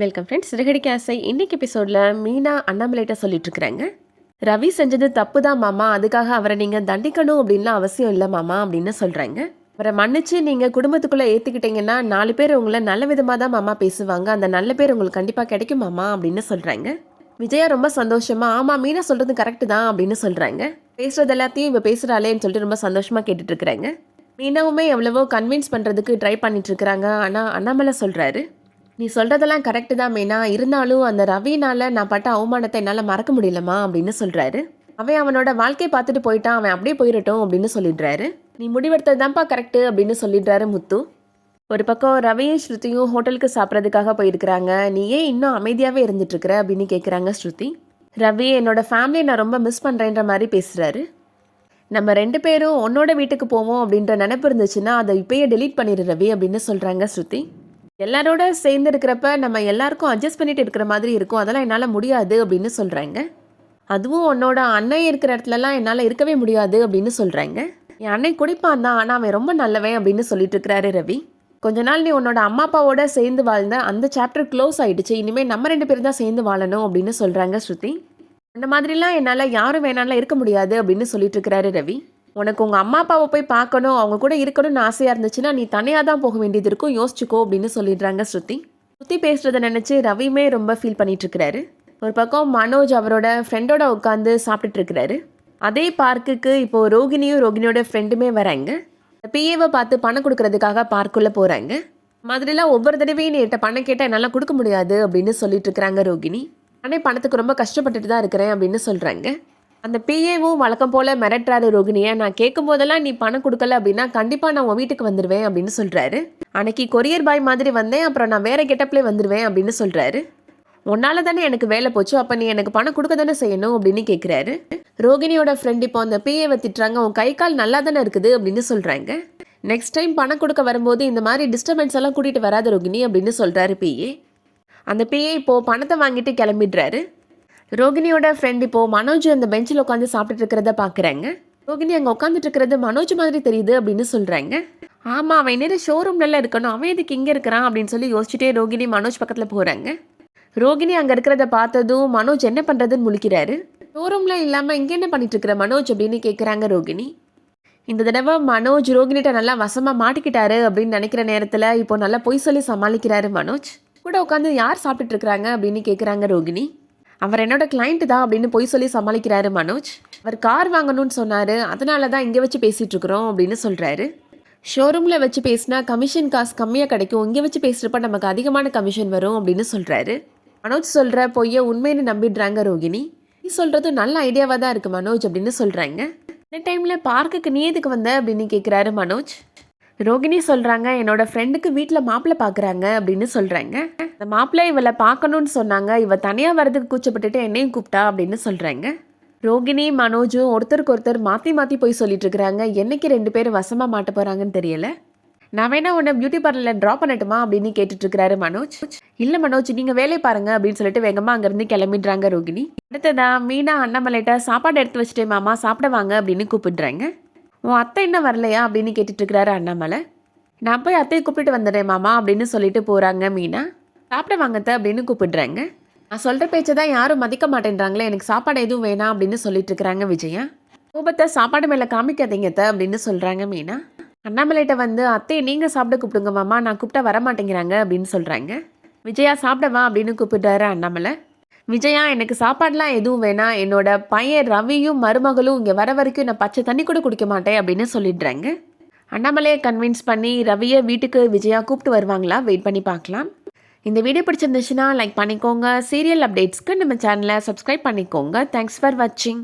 Welcome friends. Siragadikka ஆசை இன்னைக்கு எபிசோடில் மீனா அண்ணாமலைட்ட சொல்லிட்டு இருக்கிறாங்க. ரவி செஞ்சது தப்பு தான் மாமா, அதுக்காக அவரை நீங்கள் தண்டிக்கணும் அப்படின்லாம் அவசியம் இல்லை மாமா அப்படின்னு சொல்கிறாங்க. அவரை மன்னிச்சு நீங்கள் குடும்பத்துக்குள்ளே ஏற்றுக்கிட்டீங்கன்னா 4 பேர் உங்களை நல்ல விதமாக தான் மாமா பேசுவாங்க, அந்த நல்ல பேர் உங்களுக்கு கண்டிப்பாக கிடைக்கும் மாமா அப்படின்னு சொல்கிறாங்க. விஜயா ரொம்ப சந்தோஷமா ஆமாம் மீனா சொல்கிறது கரெக்டு தான் அப்படின்னு சொல்கிறாங்க. பேசுகிறது எல்லாத்தையும் இப்போ பேசுகிறாளேன்னு சொல்லிட்டு ரொம்ப சந்தோஷமாக கேட்டுட்டு இருக்கிறாங்க. மீனாவுமே எவ்வளவோ கன்வின்ஸ் பண்ணுறதுக்கு ட்ரை பண்ணிட்டு இருக்கிறாங்க. ஆனால் அண்ணாமலை சொல்கிறாரு, நீ சொல்கிறதெல்லாம் கரெக்டு தான் மீனா, இருந்தாலும் அந்த ரவினால் நான் பட்ட அவமானத்தை என்னால் மறக்க முடியலம்மா அப்படின்னு சொல்கிறாரு. அவன் அவனோட வாழ்க்கையை பார்த்துட்டு போயிட்டான், அவன் அப்படியே போயிடட்டும் அப்படின்னு சொல்லிடுறாரு. நீ முடிவெடுத்தது தான்ப்பா கரெக்டு அப்படின்னு சொல்லிடுறாரு முத்து. ஒரு பக்கம் ரவியும் ஸ்ருதியும் ஹோட்டலுக்கு சாப்பிட்றதுக்காக போயிருக்கிறாங்க. நீ ஏன் இன்னும் அமைதியாகவே இருந்துட்டுருக்குற அப்படின்னு கேட்குறாங்க ஸ்ருதி. ரவி, என்னோட ஃபேமிலியை நான் ரொம்ப மிஸ் பண்ணுறேன்ற மாதிரி பேசுகிறாரு. நம்ம 2 பேரும் உன்னோட வீட்டுக்கு போவோம் அப்படின்ற நினைப்பு இருந்துச்சுன்னா அதை இப்பயே டெலீட் பண்ணிடு ரவி அப்படின்னு சொல்கிறாங்க ஸ்ருதி. எல்லாரோட சேர்ந்து இருக்கிறப்ப நம்ம எல்லாருக்கும் அட்ஜஸ்ட் பண்ணிட்டு இருக்கிற மாதிரி இருக்கும், அதெல்லாம் என்னால் முடியாது அப்படின்னு சொல்கிறாங்க. அதுவும் உன்னோட அண்ணன் இருக்கிற இடத்துலலாம் என்னால் இருக்கவே முடியாது அப்படின்னு சொல்கிறாங்க. என் அண்ணன் குடிப்பான் தான், ஆனால் அவன் ரொம்ப நல்லவன் அப்படின்னு சொல்லிட்டு இருக்கிறாரு ரவி. கொஞ்ச நாள் நீ உன்னோட அம்மா அப்பாவோட சேர்ந்து வாழ்ந்த அந்த சாப்டர் க்ளோஸ் ஆகிடுச்சு, இனிமேல் நம்ம 2 பேரும் தான் சேர்ந்து வாழணும் அப்படின்னு சொல்கிறாங்க ஸ்ருதி. அந்த மாதிரிலாம் என்னால் யாரும் வேணாலும் இருக்க முடியாது அப்படின்னு சொல்லிட்டு இருக்கிறாரு ரவி. உனக்கு உங்கள் அம்மா அப்பாவை போய் பார்க்கணும், அவங்க கூட இருக்கணும்னு ஆசையாக இருந்துச்சுன்னா நீ தனியாக தான் போக வேண்டியது இருக்கும், யோசிச்சுக்கோ அப்படின்னு சொல்லிடுறாங்க ஸ்ருதி. ஸ்ருதி பேசுகிறத நினச்சி ரவியுமே ரொம்ப ஃபீல் பண்ணிட்டு இருக்கிறாரு. ஒரு பக்கம் மனோஜ் அவரோட ஃப்ரெண்டோட உட்காந்து சாப்பிட்டுட்டு இருக்கிறாரு. அதே பார்க்குக்கு இப்போது ரோகிணியோட ஃப்ரெண்டுமே வராங்க. பிஏவை பார்த்து பணம் கொடுக்கறதுக்காக பார்க்குள்ளே போகிறாங்க. மாதிரிலாம் ஒவ்வொரு தடவையும் நீ என்கிட்ட பணம் கேட்டால் என்னால் கொடுக்க முடியாது அப்படின்னு சொல்லிட்டு இருக்கிறாங்க ரோகிணி. ஆனால் பணத்துக்கு ரொம்ப கஷ்டப்பட்டுட்டு தான் இருக்கிறேன் அப்படின்னு சொல்கிறாங்க. அந்த பிஏவும் வழக்கம் போல் மிரட்டுறாரு ரோகிணியை. நான் கேட்கும் போதெல்லாம் நீ பணம் கொடுக்கல அப்படின்னா கண்டிப்பாக நான் உன் வீட்டுக்கு வந்துடுவேன் அப்படின்னு சொல்கிறாரு. அன்னைக்கு கொரியர் பாய் மாதிரி வந்தேன், அப்புறம் நான் வேறு கெட்டப்லேயே வந்துடுவேன் அப்படின்னு சொல்கிறாரு. உன்னால தானே எனக்கு வேலை போச்சு, அப்போ நீ எனக்கு பணம் கொடுக்க தானே செய்யணும் அப்படின்னு கேட்குறாரு. ரோகிணியோட ஃப்ரெண்ட் இப்போ அந்த பிஏவை திட்டுறாங்க, உன் கை கால் நல்லா தானே இருக்குது அப்படின்னு சொல்கிறாங்க. நெக்ஸ்ட் டைம் பணம் கொடுக்க வரும்போது இந்த மாதிரி டிஸ்டர்பன்ஸ் எல்லாம் கூட்டிகிட்டு வராது ரோகிணி அப்படின்னு சொல்கிறாரு பிஏ. அந்த பிஏ இப்போது பணத்தை வாங்கிட்டு கிளம்பிடுறாரு. ரோகிணியோட ஃப்ரெண்ட் இப்போது மனோஜ் அந்த பெஞ்சில் உட்காந்து சாப்பிட்டுட்டு இருக்கிறத பார்க்குறாங்க. ரோகிணி அங்கே உட்காந்துட்டு இருக்கிறது மனோஜ் மாதிரி தெரியுது அப்படின்னு சொல்கிறாங்க. ஆமாம், அவன் நேரம் ஷோரூம்ல இருக்கணும், அவன் எதுக்கு இங்கே இருக்கிறான் அப்படின்னு சொல்லி யோசிச்சுட்டே ரோகிணி மனோஜ் பக்கத்தில் போகிறாங்க. ரோகிணி அங்கே இருக்கிறத பார்த்ததும் மனோஜ் என்ன பண்ணுறதுன்னு முழிக்கிறாரு. ஷோரூமில் இல்லாமல் இங்கே என்ன பண்ணிட்டு இருக்கிற மனோஜ் அப்படின்னு கேட்குறாங்க ரோகிணி. இந்த தடவை மனோஜ் ரோகிணிட்ட நல்லா வசமாக மாட்டிக்கிட்டாரு அப்படின்னு நினைக்கிற நேரத்தில் இப்போ நல்லா பொய் சொல்லி சமாளிக்கிறாரு மனோஜ். கூட உட்காந்து யார் சாப்பிட்டுட்டு இருக்கிறாங்க அப்படின்னு கேட்குறாங்க ரோகிணி. அவர் என்னோட கிளைண்ட்டு தான் அப்படின்னு பொய் சொல்லி சமாளிக்கிறாரு மனோஜ். அவர் கார் வாங்கணும்னு சொன்னார், அதனால தான் இங்கே வச்சு பேசிகிட்டு இருக்கிறோம் அப்படின்னு சொல்கிறாரு. ஷோரூமில் வச்சு பேசினா கமிஷன் காசு கம்மியாக கிடைக்கும், இங்கே வச்சு பேசுகிறப்ப நமக்கு அதிகமான கமிஷன் வரும் அப்படின்னு சொல்கிறாரு. மனோஜ் சொல்கிற பொய்யை உண்மைன்னு நம்பிடுறாங்க ரோகிணி. நீ சொல்கிறது நல்ல ஐடியாவாக தான் இருக்குது மனோஜ் அப்படின்னு சொல்கிறாங்க. இந்த டைமில் பார்க்குக்கு நீ எதுக்கு வந்த அப்படின்னு கேட்குறாரு மனோஜ். ரோகிணி சொல்கிறாங்க, என்னோட ஃப்ரெண்டுக்கு வீட்டில் மாப்பிள்ளை பார்க்குறாங்க அப்படின்னு சொல்கிறாங்க. அந்த மாப்பிள்ளை இவளை பார்க்கணுன்னு சொன்னாங்க, இவள் தனியாக வரதுக்கு கூச்சப்பட்டுட்டு என்னையும் கூப்பிட்டா அப்படின்னு சொல்கிறாங்க. ரோகிணி மனோஜும் ஒருத்தருக்கு ஒருத்தர் மாற்றி மாற்றி போய் சொல்லிட்டு இருக்கிறாங்க. என்னைக்கு 2 பேரும் வசமாக மாட்ட போகிறாங்கன்னு தெரியல. நான் வேணா உன்னை பியூட்டி பார்லரில் ட்ராப் பண்ணட்டுமா அப்படின்னு கேட்டுட்ருக்கிறாரு மனோஜ். இல்லை மனோஜ், நீங்கள் வேலையை பாருங்க அப்படின்னு சொல்லிட்டு வேகமாக அங்கேருந்து கிளம்பிடுறாங்க ரோகிணி. அடுத்ததான் மீனா அண்ணாமலைட்ட சாப்பாடு எடுத்து வச்சுட்டே மாமா சாப்பிட வாங்க அப்படின்னு கூப்பிடுறாங்க. உன் அத்தை இன்னும் வரலையா அப்படின்னு கேட்டுட்ருக்கிறாரு அண்ணாமலை. நான் போய் அத்தையை கூப்பிட்டு வந்துடுறேன் மாமா அப்படின்னு சொல்லிட்டு போகிறாங்க மீனா. சாப்பிட வாங்கத்த அப்படின்னு கூப்பிடுறாங்க. நான் சொல்கிற பேச்சை தான் யாரும் மதிக்க மாட்டேன்றாங்களே, எனக்கு சாப்பாடு எதுவும் வேணாம் அப்படின்னு சொல்லிட்டு இருக்கிறாங்க விஜயா. கோபத்தை சாப்பாடு மேலே காமிக்காதீங்கத்த அப்படின்னு சொல்கிறாங்க மீனா. அண்ணாமலைகிட்ட வந்து அத்தையை நீங்கள் சாப்பிட கூப்பிடுங்க மாமா, நான் கூப்பிட்டா வரமாட்டேங்கிறாங்க அப்படின்னு சொல்கிறாங்க. விஜயா சாப்பிடவா அப்படின்னு கூப்பிடுறாரு அண்ணாமலை. விஜயா, எனக்கு சாப்பாடுலாம் எதுவும் வேணாம், என்னோட பையன் ரவியும் மருமகளும் இங்கே வர வரைக்கும் நான் பச்சை தண்ணி கூட குடிக்க மாட்டேன் அப்படின்னு சொல்லிடுறாங்க. அண்ணாமலையை கன்வின்ஸ் பண்ணி ரவியை வீட்டுக்கு விஜயா கூப்பிட்டு வருவாங்களா, வெயிட் பண்ணி பார்க்கலாம். இந்த வீடியோ பிடிச்சிருந்துச்சுன்னா லைக் பண்ணிக்கோங்க. சீரியல் அப்டேட்ஸ்க்கு நம்ம சேனலை சப்ஸ்கிரைப் பண்ணிக்கோங்க. தேங்க்ஸ் ஃபார் வாட்சிங்.